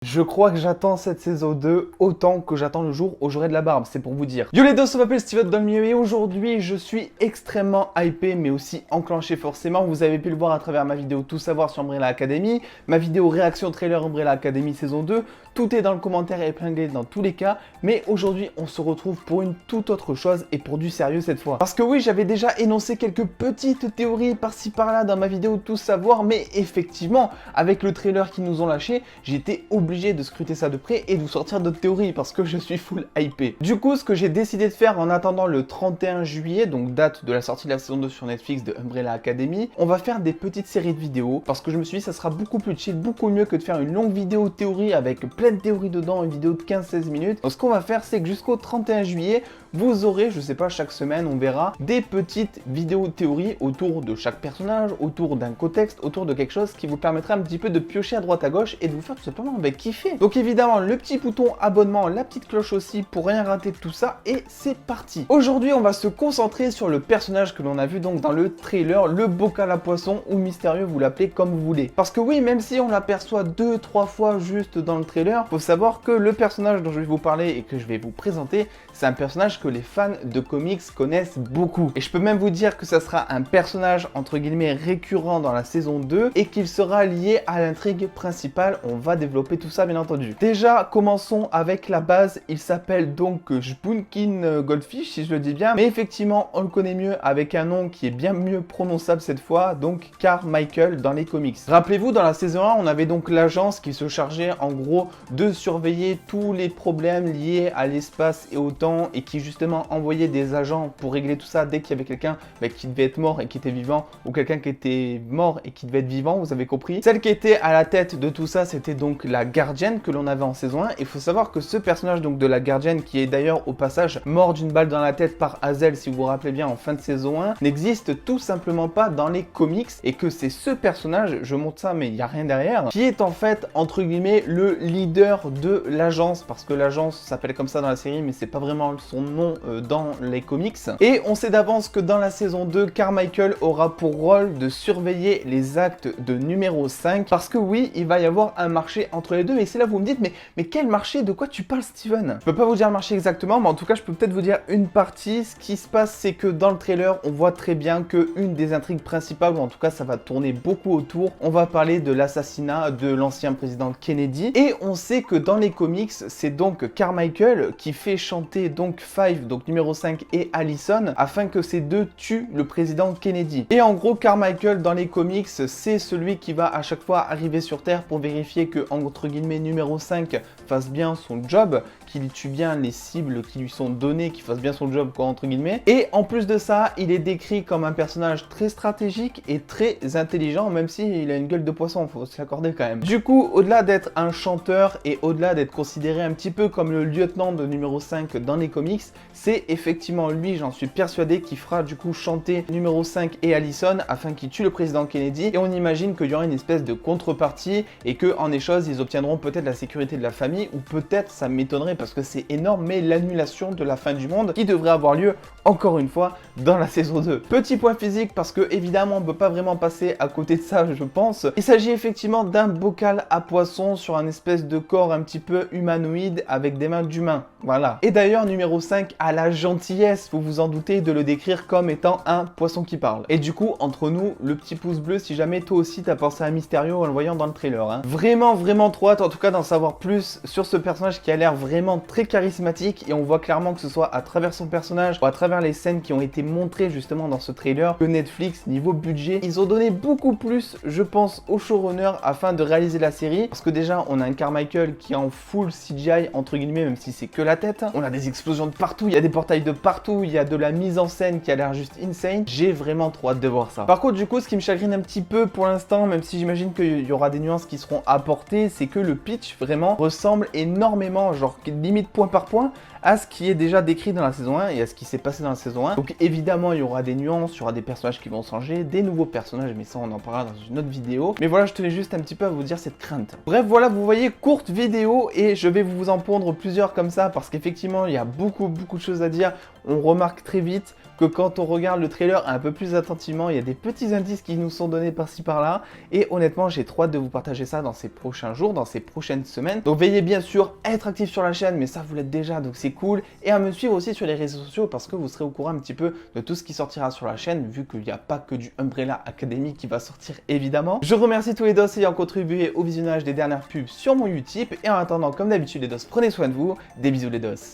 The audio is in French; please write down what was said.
Je crois que j'attends cette saison 2 autant que j'attends le jour où j'aurai de la barbe, c'est pour vous dire. Yo les dos, on m'appelle Steven dans le milieu et aujourd'hui je suis extrêmement hypé mais aussi enclenché forcément. Vous avez pu le voir à travers ma vidéo Tout savoir sur Umbrella Academy, ma vidéo réaction trailer Umbrella Academy saison 2. Tout est dans le commentaire épinglé dans tous les cas, mais aujourd'hui on se retrouve pour une toute autre chose et pour du sérieux cette fois. Parce que oui, j'avais déjà énoncé quelques petites théories par-ci par-là dans ma vidéo Tout savoir, mais effectivement, avec le trailer qu'ils nous ont lâché, j'étais obligé de scruter ça de près et de vous sortir d'autres théories parce que je suis full hypé. Du coup, ce que j'ai décidé de faire en attendant le 31 juillet, donc date de la sortie de la saison 2 sur Netflix de Umbrella Academy, on va faire des petites séries de vidéos parce que je me suis dit ça sera beaucoup plus chill, beaucoup mieux que de faire une longue vidéo théorie avec plein de théories dedans, une vidéo de 15-16 minutes. Donc ce qu'on va faire, c'est que jusqu'au 31 juillet, vous aurez, je sais pas, chaque semaine, on verra, des petites vidéos théories autour de chaque personnage, autour d'un contexte, autour de quelque chose qui vous permettra un petit peu de piocher à droite à gauche et de vous faire tout simplement kiffer. Donc évidemment, le petit bouton abonnement, la petite cloche aussi pour rien rater de tout ça et c'est parti. Aujourd'hui, on va se concentrer sur le personnage que l'on a vu donc dans le trailer, le bocal à poisson ou mystérieux, vous l'appelez comme vous voulez. Parce que oui, même si on l'aperçoit 2-3 fois juste dans le trailer, faut savoir que le personnage dont je vais vous parler et que je vais vous présenter, c'est un personnage que les fans de comics connaissent beaucoup. Et je peux même vous dire que ça sera un personnage entre guillemets récurrent dans la saison 2 et qu'il sera lié à l'intrigue principale. On va développer tout ça bien entendu. Déjà, commençons avec la base. Il s'appelle donc Spunkin Goldfish si je le dis bien. Mais effectivement, on le connaît mieux avec un nom qui est bien mieux prononçable cette fois, donc Carmichael dans les comics. Rappelez-vous, dans la saison 1, on avait donc l'agence qui se chargeait en gros de surveiller tous les problèmes liés à l'espace et au temps et qui justement envoyait des agents pour régler tout ça dès qu'il y avait quelqu'un qui devait être mort et qui était vivant ou quelqu'un qui était mort et qui devait être vivant, vous avez compris. Celle qui était à la tête de tout ça, c'était donc la gardienne que l'on avait en saison 1. Il faut savoir que ce personnage donc de la gardienne, qui est d'ailleurs au passage mort d'une balle dans la tête par Hazel si vous vous rappelez bien en fin de saison 1, n'existe tout simplement pas dans les comics et que c'est ce personnage, je montre ça mais il n'y a rien derrière, qui est en fait entre guillemets le leader de l'agence, parce que l'agence s'appelle comme ça dans la série mais c'est pas vraiment son nom dans les comics. Et on sait d'avance que dans la saison 2, Carmichael aura pour rôle de surveiller les actes de numéro 5 parce que oui, il va y avoir un marché entre les deux. Et c'est là où vous me dites, mais quel marché? De quoi tu parles, Steven? Je peux pas vous dire le marché exactement, mais en tout cas, je peux peut-être vous dire une partie. Ce qui se passe, c'est que dans le trailer, on voit très bien que une des intrigues principales, ou en tout cas, ça va tourner beaucoup autour. On va parler de l'assassinat de l'ancien président Kennedy. Et on sait que dans les comics, c'est donc Carmichael qui fait chanter donc Five, donc numéro 5 et Allison, afin que ces deux tuent le président Kennedy. Et en gros, Carmichael dans les comics, c'est celui qui va à chaque fois arriver sur Terre pour vérifier que, entre guillemets, numéro 5 fasse bien son job, qu'il tue bien les cibles qui lui sont données, qu'il fasse bien son job, quoi, entre guillemets. Et en plus de ça, il est décrit comme un personnage très stratégique et très intelligent, même s'il a une gueule de poisson, faut se l'accorder quand même. Du coup, au-delà d'être un chanteur et au-delà d'être considéré un petit peu comme le lieutenant de numéro 5 dans les comics, c'est effectivement lui, j'en suis persuadé, qui fera du coup chanter numéro 5 et Allison afin qu'il tue le président Kennedy. Et on imagine qu'il y aura une espèce de contrepartie et que en échange, ils obtiendront peut-être la sécurité de la famille ou peut-être, ça m'étonnerait parce que c'est énorme, mais l'annulation de la fin du monde qui devrait avoir lieu encore une fois dans la saison 2. Petit point physique parce que évidemment on peut pas vraiment passer à côté de ça, je pense. Il s'agit effectivement d'un bocal à poisson sur un espèce de corps un petit peu humanoïde avec des mains d'humain. Voilà. Et d'ailleurs numéro 5 a la gentillesse, vous vous en doutez, de le décrire comme étant un poisson qui parle. Et du coup, entre nous, le petit pouce bleu si jamais toi aussi t'as pensé à Mysterio en le voyant dans le trailer. Hein. Vraiment trop hâte en tout cas d'en savoir plus sur ce personnage qui a l'air vraiment très charismatique et on voit clairement que ce soit à travers son personnage ou à travers les scènes qui ont été montrées justement dans ce trailer que Netflix, niveau budget, ils ont donné beaucoup plus, je pense, au showrunner afin de réaliser la série. Parce que déjà, on a un Carmichael qui est en full CGI, entre guillemets, même si c'est que la tête. On a des explosions de partout, il y a des portails de partout, il y a de la mise en scène qui a l'air juste insane. J'ai vraiment trop hâte de voir ça. Par contre, du coup, ce qui me chagrine un petit peu pour l'instant, même si j'imagine qu'il y aura des nuances qui seront apportées, c'est que le pitch vraiment ressemble énormément, genre limite point par point, à ce qui est déjà décrit dans la saison 1 et à ce qui s'est passé passé dans la saison 1. Donc évidemment, il y aura des nuances, il y aura des personnages qui vont changer, des nouveaux personnages, mais ça on en parlera dans une autre vidéo. Mais voilà, je tenais juste un petit peu à vous dire cette crainte. Bref, voilà, vous voyez, courte vidéo et je vais vous en pondre plusieurs comme ça parce qu'effectivement, il y a beaucoup de choses à dire. On remarque très vite que quand on regarde le trailer un peu plus attentivement, il y a des petits indices qui nous sont donnés par-ci par-là. Et honnêtement, j'ai trop hâte de vous partager ça dans ces prochains jours, dans ces prochaines semaines. Donc veillez bien sûr à être actif sur la chaîne, mais ça vous l'êtes déjà, donc c'est cool. Et à me suivre aussi sur les réseaux sociaux parce que vous serez au courant un petit peu de tout ce qui sortira sur la chaîne, vu qu'il n'y a pas que du Umbrella Academy qui va sortir évidemment. Je remercie tous les dos ayant contribué au visionnage des dernières pubs sur mon Utip. Et en attendant, comme d'habitude les dos, prenez soin de vous. Des bisous les dos.